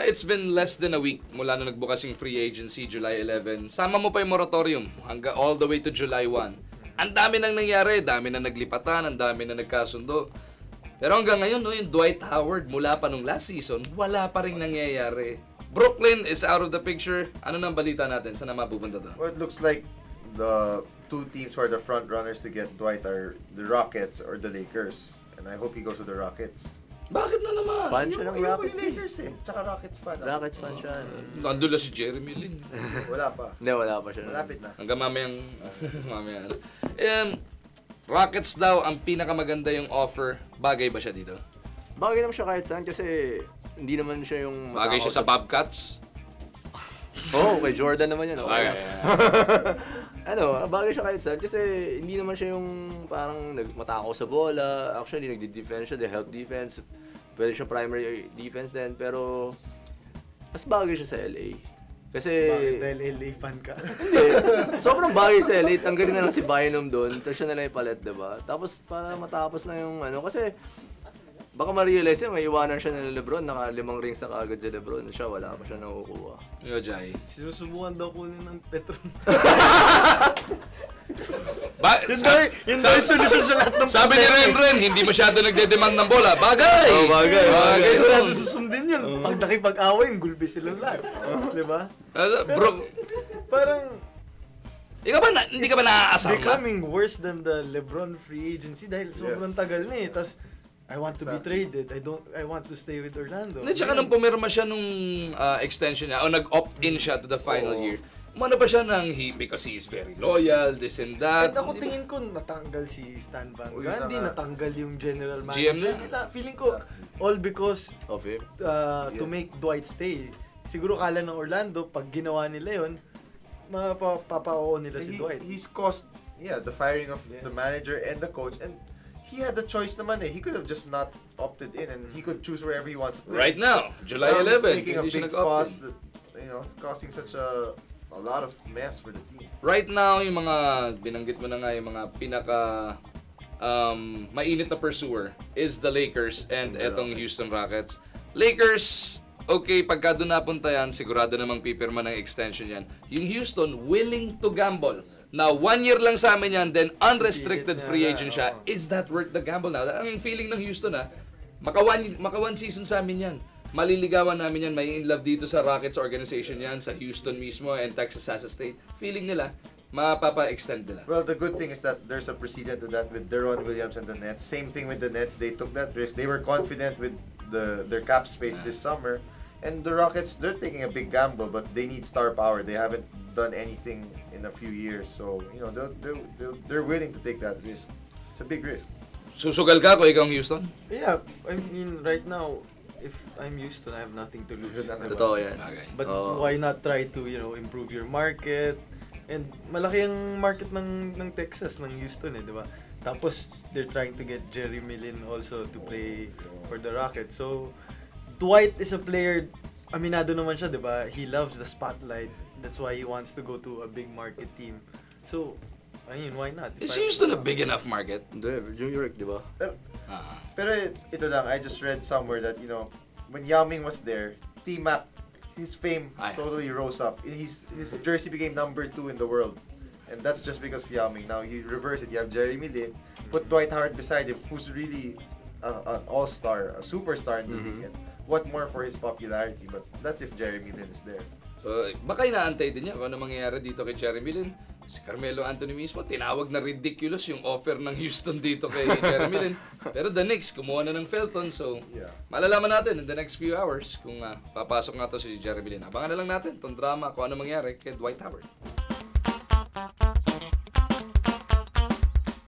It's been less than a week mula na nagbukas yung free agency, July 11. Sama mo pa yung moratorium hanggang all the way to July 1. Ang dami nang nangyari, dami na naglipatan, ang dami na nagkasundo. Pero hanggang ngayon, no, yung Dwight Howard mula pa nung last season, wala pa rin nangyayari. Brooklyn is out of the picture. Ano nang balita natin? Saan na mapupunta doon? Well, it looks like the two teams who are the front runners to get Dwight are the Rockets or the Lakers. And I hope he goes to the Rockets. Bakit na naman? Fan siya ng Rockets yung Lakers eh. Tsaka Rockets fan. Rockets fan siya. Nandun lang si Jeremy Lin. Wala pa. Hindi, wala pa siya. Malapit na. Hanggang mamayang... mamaya. Rockets daw ang pinakamaganda yung offer. Bagay ba siya dito? Bagay naman siya kahit saan kasi hindi naman siya yung... Bagay siya sa Bobcats? Oo, kay Jordan naman yan. Okay. Bagay siya kahit saan kasi hindi naman siya yung parang matakaw sa bola. Actually, nagdi-defense siya, the help defense. Pwede siya primary defense din, pero mas bagay siya sa LA. Kasi... Bakit dahil LA fan ka? Hindi. Sobrang bagay sa LA. Tanggalin na lang si Bynum doon. Tapos siya na lang ipalit, diba? Tapos para matapos na yung kasi baka ma-realize niya, may iwanan siya ng Lebron. Naka 5 rings na kaagad si Lebron. Siya, wala pa siya nakukuha. Yo, Jai. Sinusubukan daw kunin ng Petron. Yun daw yung solusyon sa lahat ng Sabi ni Renren, hindi masyado nagde-demand ng bola. Bagay! Oh, bagay. Wala doon susundin yun. Pag nakipag-away, gulbi silang lahat. Diba? Bro, Parang... hindi ka ba naaasama? Becoming worse than the LeBron free agency dahil sobrang tagal na eh. Tapos, I want to be traded. I want to stay with Orlando. Hindi, tsaka nung pumirma siya nung extension niya, o nag-opt-in siya to the final year, umano pa siya because he is very loyal, this and that. At ako tingin ko natanggal si Stan Van Gundy, natanggal yung general GM manager nila. Feeling ko, all because of him? To make Dwight stay. Siguro kala ng Orlando, pag ginawa nila yun, mapapao nila si Dwight. He's caused the firing of the manager and the coach, and he had the choice naman eh. He could have just not opted in and he could choose wherever he wants to play. Right now, July 11, making a hindi siya big nag-opt-in. fuss that, causing such a lot of mess for the team. Right now, yung mga, binanggit mo na nga, yung mga pinaka mainit na pursuer is the Lakers and etong Houston Rockets. Lakers, okay, pagka doon napunta yan, sigurado namang pipirma ng extension yan. Yung Houston, willing to gamble. Now, 1 year lang sa amin yan, then unrestricted free agent siya. Is that worth the gamble now? Ang feeling ng Houston maka one season sa amin yan. Maliligawan namin yan, may in love dito sa Rockets organization yan, sa Houston mismo and Texas State. Feeling nila, mapapa-extend nila. Well, the good thing is that there's a precedent to that with Deron Williams and the Nets. Same thing with the Nets, they took that risk. They were confident with their cap space this summer. And the Rockets, they're taking a big gamble, but they need star power. They haven't done anything in a few years, so they're willing to take that risk. It's a big risk. Susugal ka kung ikaw ang Houston? Yeah, I mean, right now, if I'm Houston, I have nothing to lose. Totoo yan. But why not try to, improve your market? And malaki ang market ng Texas, ng Houston di ba? Tapos, they're trying to get Jeremy Lin also to play for the Rockets. So, Dwight is a player, aminado naman siya, di ba? He loves the spotlight. That's why he wants to go to a big market team. So, I mean, why not? Is Houston a big enough market? Hindi, New York, di ba? Pero ito lang, I just read somewhere that, when Yao Ming was there, T-Mac, his fame totally rose up. His jersey became number 2 in the world. And that's just because of Yao Ming. Now, you reverse it, you have Jeremy Lin, put Dwight Howard beside him, who's really an all-star, a superstar in the league. And what more for his popularity? But that's if Jeremy Lin is there. So, baka inaantay din niya kung ano mangyayari dito kay Jeremy Lin. Si Carmelo Anthony mismo, tinawag na ridiculous yung offer ng Houston dito kay Jeremy Lin. Pero the Knicks, kumuha na ng Felton. So, malalaman natin in the next few hours kung papasok nga to si Jeremy Lin. Abangan na lang natin itong drama kung ano mangyayari kay Dwight Howard.